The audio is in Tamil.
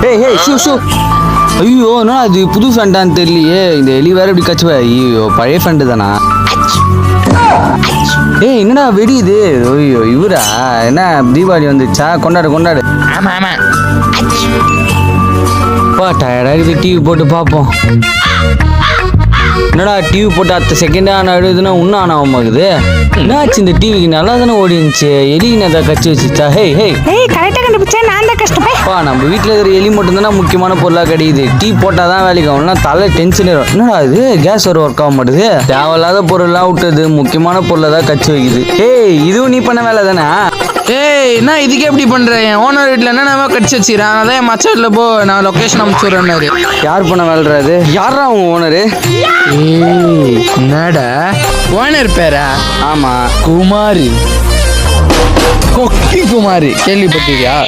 டேய் ஹே ஷூ ஷூ. ஐயோ என்ன அது புது ஃபேண்டான்னு தெரியலையே. இந்த எலி வேற இப்படி கச்சுவ. ஐயோ பழைய ஃபேண்டு தானா? ஏய் என்னடா வெடியுது? ஐயோ இவரா? என்ன தீபாவளி வந்துச்சா? கொண்டாடு கொண்டாடு. ஆமா ஆமா. பா டயர்டாக டிவி போட்டு பார்ப்போம். என்னடா டிவி போட்டு அடுத்த செகண்டா ஆடுதுன்னா இன்னும் ஆன் ஆக மாக்குது. என்னாச்சு இந்த டிவிக்கு? நல்லா தானே ஓடி இருந்துச்சு. எலிக்கு நான் கச்சி வச்சுச்சா? ஹே ஹே கரெக்டா கண்டுபிடிச்சேன். நான் தான் கஷ்டப்பேன். பா நம்ம வீட்டில் இருக்கிற எலி மட்டும் தானே முக்கியமான பொருளாக கிடைக்குது. டீ போட்டால் தான் வேலைக்கு ஆகும்னா தலை டென்ஷன் ஆகும். என்னடா இது கேஸ் ஒரு ஒர்க் ஆக மாட்டுது. தேவையில்லாத பொருள்லாம் விட்டுது, முக்கியமான பொருளை தான் கச்சி வைக்குது. ஏய் இதுவும் நீ பண்ண வேலை தானே? ஏய் என்ன இதுக்கே எப்படி பண்ற? என் ஓனர் வீட்டில் என்ன கடிச்சு வச்சுக்கிறேன். அதான் என் மச்ச வீட்டில் போ, நான் லொக்கேஷன் அனுப்பிச்சுடுறேன்னாரு. யார் பண்ண வேலைறாது? யாரா அவங்க ஓனரு? ஏய் என்னடா ஓனர் பேரா? ஆமா குமார், கொக்கி குமார், கேள்விப்பட்டிருக்கியா?